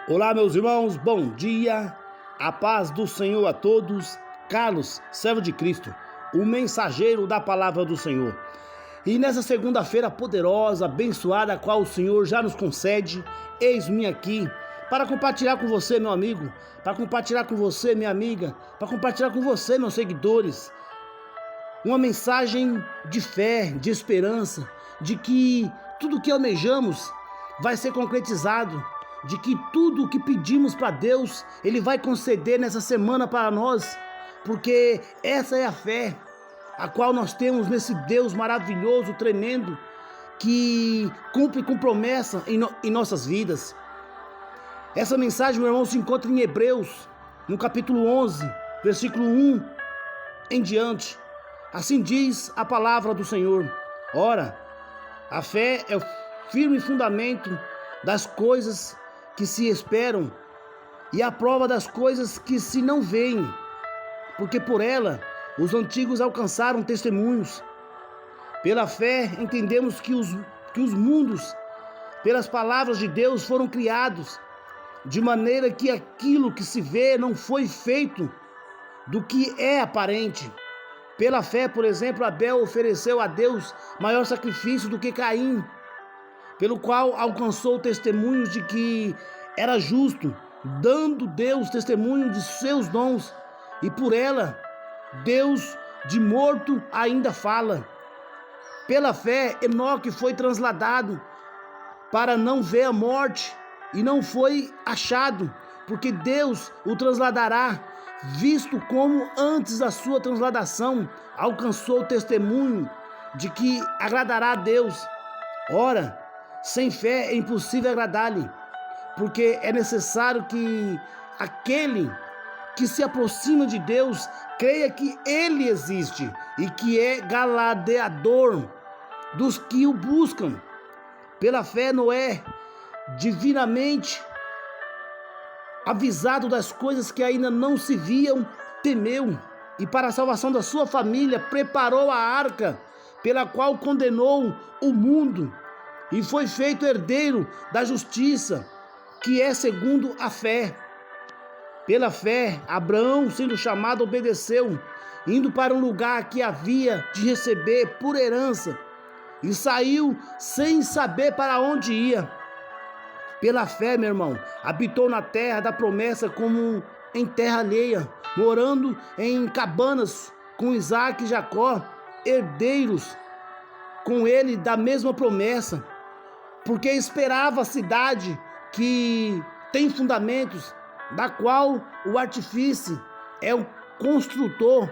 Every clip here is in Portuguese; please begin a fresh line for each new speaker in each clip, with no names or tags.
Olá, meus irmãos, bom dia, a paz do Senhor a todos. Carlos, servo de Cristo, o mensageiro da palavra do Senhor. E nessa segunda-feira poderosa, abençoada, a qual o Senhor já nos concede, eis-me aqui para compartilhar com você, meu amigo, para compartilhar com você, minha amiga, para compartilhar com você, meus seguidores, uma mensagem de fé, de esperança, de que tudo que almejamos vai ser concretizado, de que tudo o que pedimos para Deus, Ele vai conceder nessa semana para nós, porque essa é a fé a qual nós temos nesse Deus maravilhoso, tremendo, que cumpre com promessa em nossas vidas. Essa mensagem, meu irmão, se encontra em Hebreus, no capítulo 11, versículo 1 em diante. Assim diz a palavra do Senhor: ora, a fé é o firme fundamento das coisas que se esperam e a prova das coisas que se não veem, porque por ela os antigos alcançaram testemunhos. Pela fé entendemos que os mundos, pelas palavras de Deus, foram criados, de maneira que aquilo que se vê não foi feito do que é aparente. Pela fé, por exemplo, Abel ofereceu a Deus maior sacrifício do que Caim, pelo qual alcançou testemunhos de que era justo, dando Deus testemunho de seus dons, e por ela, Deus de morto ainda fala. Pela fé, Enoque foi transladado para não ver a morte, e não foi achado, porque Deus o transladará, visto como antes da sua transladação alcançou o testemunho de que agradará a Deus. Ora, sem fé é impossível agradar-lhe, porque é necessário que aquele que se aproxima de Deus creia que Ele existe e que é galardoador dos que o buscam. Pela fé, Noé, divinamente avisado das coisas que ainda não se viam, temeu, e para a salvação da sua família preparou a arca, pela qual condenou o mundo, e foi feito herdeiro da justiça, que é segundo a fé. Pela fé, Abraão, sendo chamado, obedeceu, indo para um lugar que havia de receber por herança, e saiu sem saber para onde ia. Pela fé, meu irmão, habitou na terra da promessa como em terra alheia, morando em cabanas com Isaac e Jacó, herdeiros com ele da mesma promessa, porque esperava a cidade que tem fundamentos, da qual o artifício é o construtor,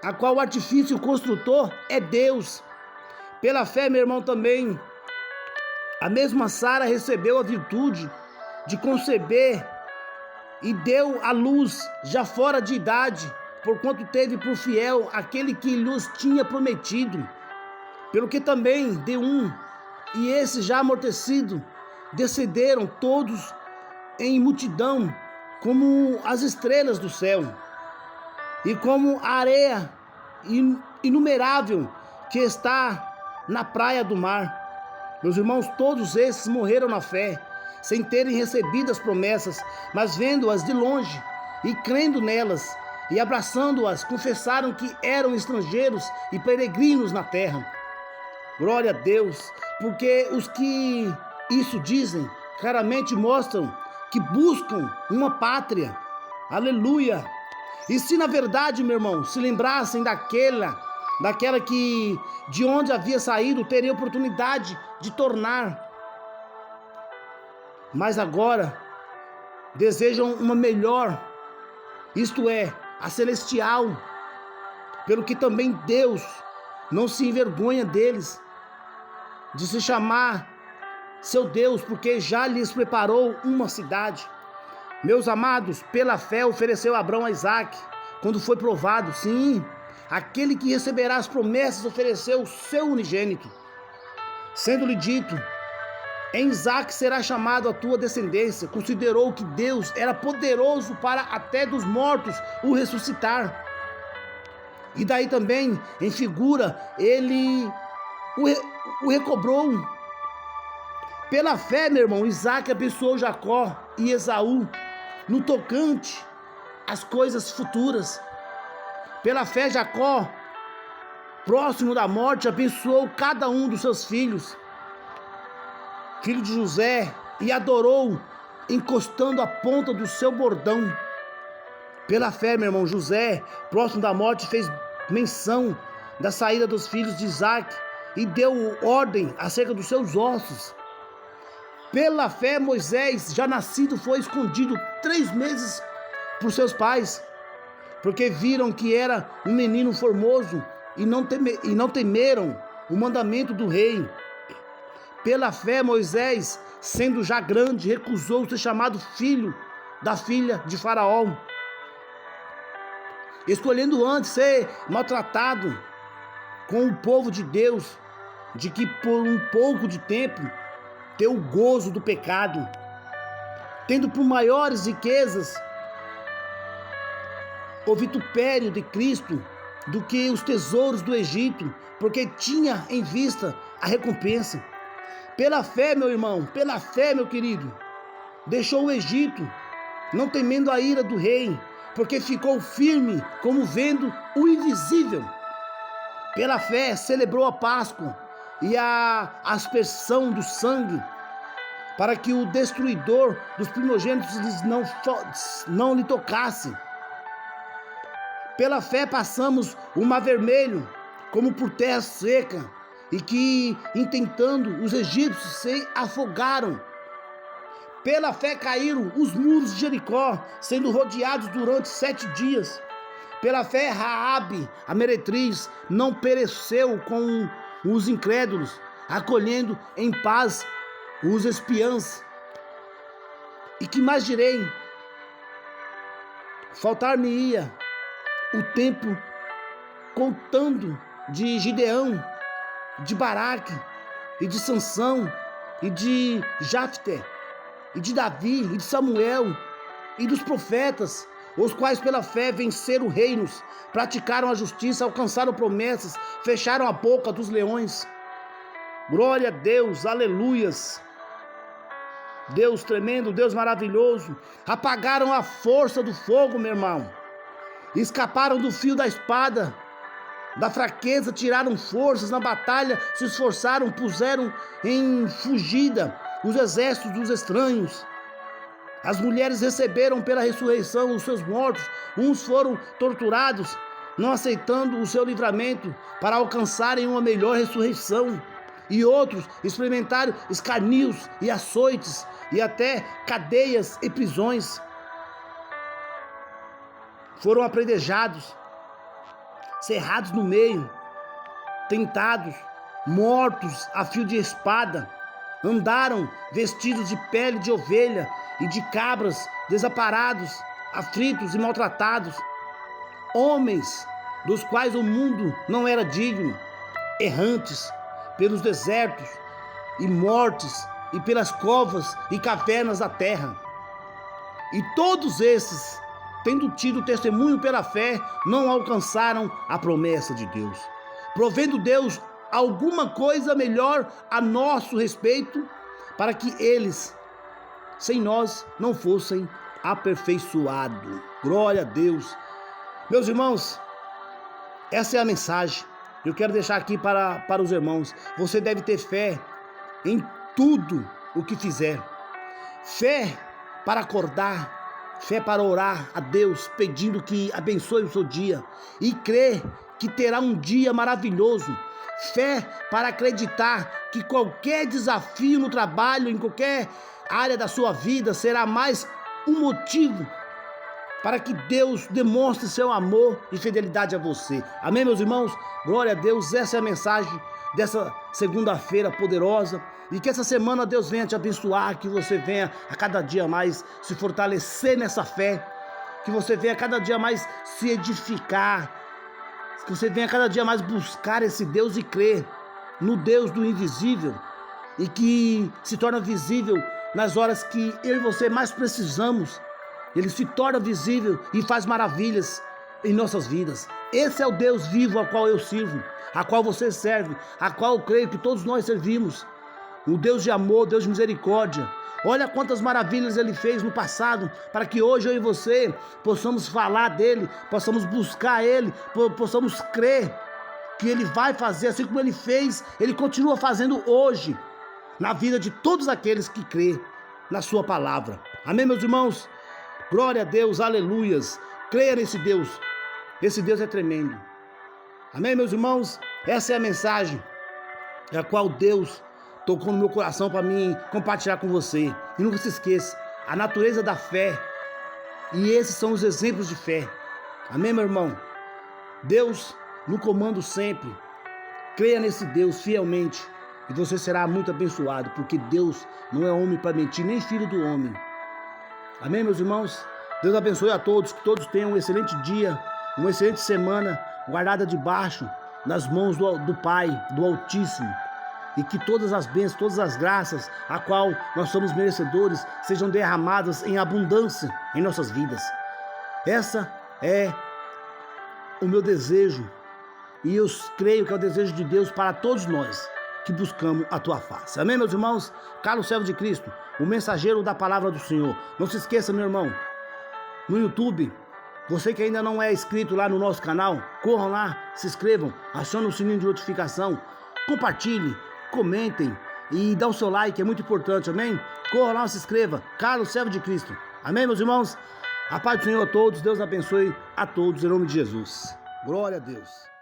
o construtor é Deus. Pela fé, meu irmão, também a mesma Sara recebeu a virtude de conceber e deu à luz já fora de idade, porquanto teve por fiel aquele que lhes tinha prometido. Pelo que também de um, e esse já amortecido, descenderam todos em multidão, como as estrelas do céu, e como a areia inumerável que está na praia do mar. Meus irmãos, todos esses morreram na fé, sem terem recebido as promessas, mas vendo-as de longe e crendo nelas, e abraçando-as, confessaram que eram estrangeiros e peregrinos na terra. Glória a Deus, porque os que isso dizem, claramente mostram que buscam uma pátria. Aleluia! E se na verdade, meu irmão, se lembrassem daquela que de onde havia saído, teria oportunidade de tornar. Mas agora desejam uma melhor, isto é, a celestial, pelo que também Deus não se envergonha deles, de se chamar seu Deus, porque já lhes preparou uma cidade. Meus amados, pela fé ofereceu Abraão a Isaac, quando foi provado, sim, aquele que receberá as promessas ofereceu o seu unigênito, sendo-lhe dito: em Isaac será chamado a tua descendência. Considerou que Deus era poderoso para até dos mortos o ressuscitar. E daí também, em figura, ele o recobrou Pela fé, meu irmão, Isaac abençoou Jacó e Esaú no tocante às coisas futuras. Pela fé, Jacó, próximo da morte, abençoou cada um dos seus filhos, filho de José, e adorou encostando a ponta do seu bordão. Pela fé, meu irmão, José, próximo da morte, fez menção da saída dos filhos de Isaac e deu ordem acerca dos seus ossos. Pela fé, Moisés, já nascido, foi escondido 3 meses por seus pais, porque viram que era um menino formoso e não temeram o mandamento do rei. Pela fé, Moisés, sendo já grande, recusou ser chamado filho da filha de Faraó, escolhendo antes ser maltratado com o povo de Deus, de que por um pouco de tempo ter o gozo do pecado, tendo por maiores riquezas o vitupério de Cristo do que os tesouros do Egito, porque tinha em vista a recompensa. Pela fé, meu irmão, pela fé, meu querido, deixou o Egito, não temendo a ira do rei, porque ficou firme como vendo o invisível. Pela fé, celebrou a Páscoa e a aspersão do sangue, para que o destruidor dos primogênitos não lhe tocasse. Pela fé passamos o Mar Vermelho como por terra seca, e que, intentando, os egípcios se afogaram. Pela fé caíram os muros de Jericó, sendo rodeados durante 7 dias. Pela fé, Raabe, a meretriz, não pereceu com os incrédulos, acolhendo em paz os espiãs. E que mais direi? Faltar-me-ia o tempo contando de Gideão, de Baraque, e de Sansão, e de Jafté, e de Davi, e de Samuel, e dos profetas, os quais pela fé venceram reinos, praticaram a justiça, alcançaram promessas, fecharam a boca dos leões. Glória a Deus, aleluias. Deus tremendo, Deus maravilhoso. Apagaram a força do fogo, meu irmão. Escaparam do fio da espada. Da fraqueza tiraram forças na batalha, se esforçaram, puseram em fugida os exércitos dos estranhos. As mulheres receberam pela ressurreição os seus mortos, uns foram torturados, não aceitando o seu livramento para alcançarem uma melhor ressurreição, e outros experimentaram escarnios e açoites e até cadeias e prisões. Foram apredrejados, cerrados no meio, tentados, mortos a fio de espada, andaram vestidos de pele de ovelha e de cabras, desamparados, aflitos e maltratados, homens dos quais o mundo não era digno, errantes pelos desertos e mortes e pelas covas e cavernas da terra. E todos esses, tendo tido testemunho pela fé, não alcançaram a promessa de Deus, provendo Deus alguma coisa melhor a nosso respeito, para que eles, sem nós, não fossem aperfeiçoados. Glória a Deus. Meus irmãos, essa é a mensagem. Eu quero deixar aqui para os irmãos. Você deve ter fé em tudo o que fizer. Fé para acordar, fé para orar a Deus, pedindo que abençoe o seu dia, e crer que terá um dia maravilhoso. Fé para acreditar que qualquer desafio no trabalho, em qualquer área da sua vida, será mais um motivo para que Deus demonstre seu amor e fidelidade a você. Amém, meus irmãos? Glória a Deus. Essa é a mensagem dessa segunda-feira poderosa. E que essa semana Deus venha te abençoar, que você venha a cada dia mais se fortalecer nessa fé, que você venha a cada dia mais se edificar, que você venha a cada dia mais buscar esse Deus e crer no Deus do invisível, e que se torna visível nas horas que eu e você mais precisamos. Ele se torna visível e faz maravilhas em nossas vidas. Esse é o Deus vivo a qual eu sirvo, a qual você serve, a qual eu creio que todos nós servimos. um Deus de amor, Deus de misericórdia. Olha quantas maravilhas Ele fez no passado, para que hoje eu e você possamos falar dEle, possamos buscar Ele, possamos crer que Ele vai fazer, assim como Ele fez, Ele continua fazendo hoje, na vida de todos aqueles que crê na Sua palavra. Amém, meus irmãos? Glória a Deus, aleluias. Creia nesse Deus. Esse Deus é tremendo. Amém, meus irmãos? Essa é a mensagem a qual Deus tocou no meu coração para mim compartilhar com você. E nunca se esqueça, a natureza da fé. E esses são os exemplos de fé. Amém, meu irmão? Deus no comando sempre. Creia nesse Deus fielmente e você será muito abençoado, porque Deus não é homem para mentir, nem filho do homem. Amém, meus irmãos? Deus abençoe a todos, que todos tenham um excelente dia, uma excelente semana, guardada debaixo das mãos do Pai, do Altíssimo. E que todas as bênçãos, todas as graças a qual nós somos merecedores sejam derramadas em abundância em nossas vidas. Essa é o meu desejo e eu creio que é o desejo de Deus para todos nós que buscamos a tua face. Amém, meus irmãos? Carlos, servo de Cristo, o mensageiro da palavra do Senhor. Não se esqueça, meu irmão, no YouTube, você que ainda não é inscrito lá no nosso canal, corram lá, se inscrevam, acione o sininho de notificação, compartilhe, comentem e dá o seu like, é muito importante, amém? Corra lá, se inscreva, Carlos, servo de Cristo. Amém, meus irmãos? A paz do Senhor a todos, Deus abençoe a todos, em nome de Jesus. Glória a Deus.